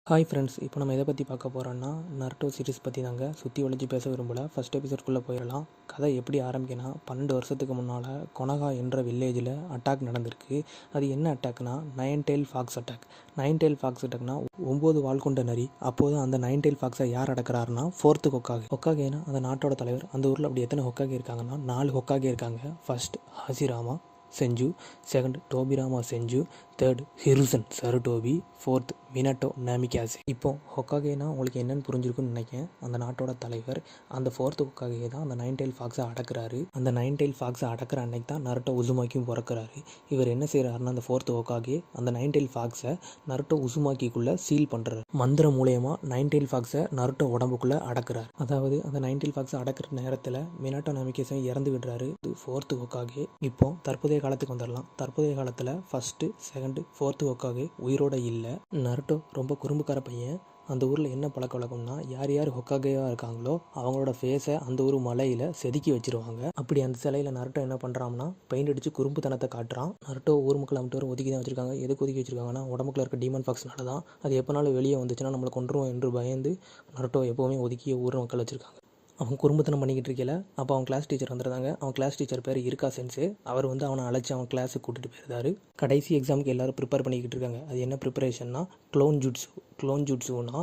Hi friends, இப்போ நம்ம எதை பற்றி பார்க்க போகிறோன்னா நருட்டோ சீரிஸ் பற்றி தாங்க. சுற்றி ஒழிச்சு பேச விரும்பல. ஃபஸ்ட் எபிசோட்குள்ளே போயிடலாம். கதை எப்படி ஆரம்பிக்குன்னா, 12 வருஷத்துக்கு முன்னால் கொனகா என்ற வில்லேஜில் அட்டாக் நடந்திருக்கு. அது என்ன அட்டாக்னா, nine tail fox attack. Nine tail fox அட்டாக்னா 9 வால் கொண்ட நரி. அப்போது அந்த நைன் டெயில் ஃபாக்ஸை யார் அடக்கிறாருன்னா, 4th ஹொக்காகே. ஹொக்காகேனா அந்த நாட்டோட தலைவர். அந்த ஊரில் அப்படி எத்தனை ஹொக்காகே இருக்காங்கன்னா 4 ஹொக்காகே இருக்காங்க. ஃபர்ஸ்ட் ஹாசிராமா செஞ்சு, செகண்ட் டோபிராமா செஞ்சு, தேர்ட் ஹிருசன் சருடோபி, ஃபோர்த் மினட்டோ நாமிகாசே. இப்போ ஹொக்காகேனா உங்களுக்கு என்னென்னு புரிஞ்சிருக்குன்னு நினைக்கிறேன். அந்த நாட்டோட தலைவர். அந்த 4th ஹொக்காகே தான் அந்த நைன் டெயில் ஃபாக்ஸை அடக்கிறாரு. அந்த நைன் டெயில் ஃபாக்ஸை அடக்கிற அன்னைக்கு தான் நருட்டோ உசுமாக்கியும் பிறக்கிறாரு. இவர் என்ன செய்கிறாருன்னா, அந்த 4th ஹொக்காகே அந்த நைன் டெயில் ஃபாக்ஸை நருட்டோ உசுமாக்கிக்குள்ளே சீல் பண்ணுறாரு. மந்திரம் மூலயமா நைன் டெயில் ஃபாக்ஸை நருட்டோ உடம்புக்குள்ளே அடக்கிறார். அதாவது அந்த நைன் டெயில் ஃபாக்ஸை அடக்கிற நேரத்தில் மினட்டோ நாமிகாசே இறந்து விடுறாரு. 4th Hokage. இப்போ தற்போதைய காலத்துக்கு வந்துடலாம். தற்போதைய காலத்தில் ஃபஸ்ட்டு, செகண்ட், 4th ஹொக்காகே உயிரோட இல்லை. நருட்டோ ரொம்ப குறும்புக்கார பையன். அந்த ஊரில் என்ன பழக்க வழக்கம்னா, யார் யார் ஹொக்காகேவாக இருக்காங்களோ அவங்களோட ஃபேஸை அந்த ஒரு மலையில் செதுக்கி வச்சுருவாங்க. அப்படி அந்த சிலையில் நருட்டோ என்ன பண்ணுறான்னா, பெயிண்ட் அடித்து குறும்புத்தனத்தை காட்டுறான். நருட்டோ ஊர் மக்கள் அம்பிட்டு ஒதுக்கி தான் வச்சுருக்காங்க. எதுக்கு ஒதுக்கி வச்சுருக்காங்கன்னா, உடம்புக்குள்ள இருக்க டீமன் ஃபாக்ஸ்னால தான். அது எப்போனாலும் வெளியே வந்துச்சுன்னா நம்மளை கொண்டுருவோம் என்று பயந்து நருட்டோ எப்போவுமே ஒதுக்கிய ஊர் மக்கள் வச்சுருக்காங்க. அவன் குறும்புத்தனம் பண்ணிக்கிட்டு இருக்கல. அப்போ அவன் கிளாஸ் டீச்சர் வந்துருந்தாங்க. அவன் கிளாஸ் டீச்சர் பேர் இருக்கா சென்ஸு. அவர் அவனை அழைச்சி அவன் கிளாஸுக்கு கூட்டிகிட்டு போயிருந்தாரு. கடைசி எக்ஸாமுக்கு எல்லோரும் ப்ரிப்பேர் பண்ணிக்கிட்டு இருக்காங்க. அது என்ன ப்ரிப்பரேஷன்னா, க்ளோன் ஜுட்ஸு. க்ளோன் ஜுட்ஸுனா,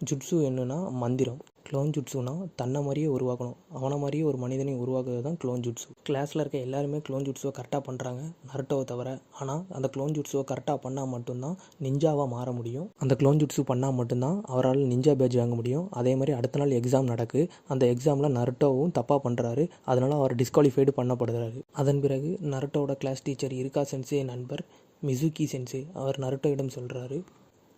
ஜுட்ஸு என்னன்னா மந்திரம். க்ளோன் ஜுட்ஸுனா தன்னை மாதிரியே உருவாக்கணும். அவனை மாதிரியே ஒரு மனிதனை உருவாக்குறது தான் க்ளோன் ஜுட்ஸு. கிளாஸில் இருக்க எல்லாருமே க்ளோன் ஜுட்ஸுவை கரெக்டாக பண்ணுறாங்க, நருட்டோவை தவிர. ஆனால் அந்த க்ளோன் ஜுட்ஸுவை கரெக்டாக பண்ணால் மட்டும்தான் நிஞ்சாவாக மாற முடியும். அந்த க்ளோன் ஜுட்ஸு பண்ணால் மட்டும்தான் அவரால் நிஞ்சா பேட்ச் வாங்க முடியும். அதே மாதிரி அடுத்த நாள் எக்ஸாம் நடக்கு. அந்த எக்ஸாமில் நருட்டோவும் தப்பாக பண்ணுறாரு. அதனால் அவர் டிஸ்குவாலிஃபைடு பண்ணப்படுறாரு. அதன் பிறகு நருட்டோவோட கிளாஸ் டீச்சர் இருக்கா சென்சே நண்பர் மிசுகி சென்சே அவர் நருட்டோவிடம் சொல்கிறாரு,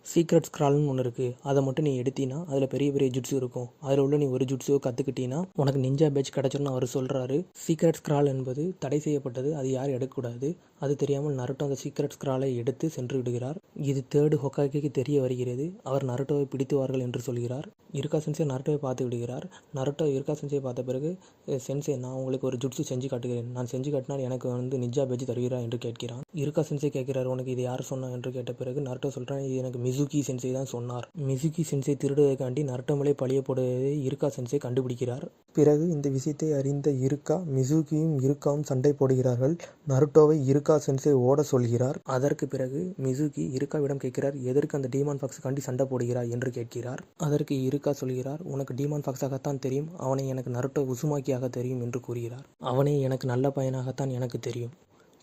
சீக்ரெட் ஸ்க்ரால்னு ஒன்று இருக்குது. அதை மட்டும் நீ எடுத்தினா அதில் பெரிய பெரிய ஜுட்ஸு இருக்கும். அதில் உள்ள நீ ஒரு ஜுட்ஸுவை கற்றுக்கிட்டீங்கன்னா உனக்கு நிஞ்சா பேட்ச் கிடச்சிருன்னு அவர் சொல்கிறாரு. சீக்ரெட் ஸ்க்ரால் என்பது தடை செய்யப்பட்டது. அது யாரும் எடுக்கக்கூடாது. அது தெரியாமல் நருட்டோ அந்த சீக்ரெட் ஸ்க்ராலை எடுத்து சென்று விடுகிறார். இது 3rd ஹொக்காகேக்கு தெரிய வருகிறது. அவர் நருட்டோவை பிடித்துவார்கள் என்று சொல்கிறார். இருக்கா சென்சே நருட்டோவை பார்த்து விடுகிறார். நருட்டோ இருக்கா சென்சே பார்த்த பிறகு, சென்சே நான் உங்களுக்கு ஒரு ஜுட்ஸு செஞ்சு காட்டுகிறேன். நான் செஞ்சு காட்டினால் எனக்கு நிஞ்சா பேட்ச் தருகிறா என்று கேட்கிறான். இருக்கா சென்சே கேட்கிறார், உனக்கு இது யார் சொன்னா என்று கேட்ட பிறகு நருட்டோ சொல்கிறான், இது எனக்கு மிசுகி சென்சே தான் சொன்னார். மிசுகி சென்சே திருடுவதைக்காண்டி நருட்டோ மேலே பழிய போடுவதை இருக்கா சென்சே கண்டுபிடிக்கிறார். பிறகு இந்த விஷயத்தை அறிந்த இருக்கா மிசுகியும் இருக்காவும் சண்டை போடுகிறார்கள். நருட்டோவை இருக்கா சென்சே ஓட சொல்கிறார். அதற்கு பிறகு மிசுகி இருக்காவிடம் கேட்கிறார், எதற்கு அந்த டீமான் ஃபாக்ஸுக்காண்டி சண்டை போடுகிறார் என்று கேட்கிறார். அதற்கு இருக்கா சொல்கிறார், உனக்கு டீமான் ஃபாக்ஸாகத்தான் தெரியும், அவனை எனக்கு நருட்டோ உசுமாக்கியாக தெரியும் என்று கூறுகிறார். அவனே எனக்கு நல்ல பையனாகத்தான் எனக்கு தெரியும்.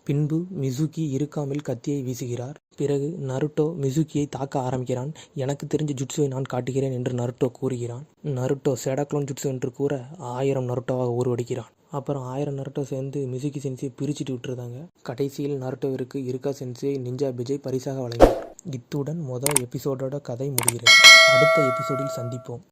பின்பு மிசுகி இருக்காமில் கத்தியை வீசுகிறார். பிறகு நருட்டோ மிசுகியை தாக்க ஆரம்பிக்கிறான். எனக்கு தெரிஞ்ச ஜுட்ஸுவை நான் காட்டுகிறேன் என்று நருட்டோ கூறுகிறான். நருட்டோ சேடாக்ளோன் ஜுட்ஸு என்று கூற 1000 நருட்டோவாக உருவடிக்கிறான். அப்புறம் 1000 நருட்டோ சேர்ந்து மிசுகி சென்சே பிரிச்சுட்டு விட்டுருந்தாங்க. கடைசியில் நருட்டோவிற்கு இருக்கா சென்சே நிஞ்சா பேட்சை பரிசாக வழங்கினார். இத்துடன் எபிசோடோட கதை முடிகிறது. அடுத்த எபிசோடில் சந்திப்போம்.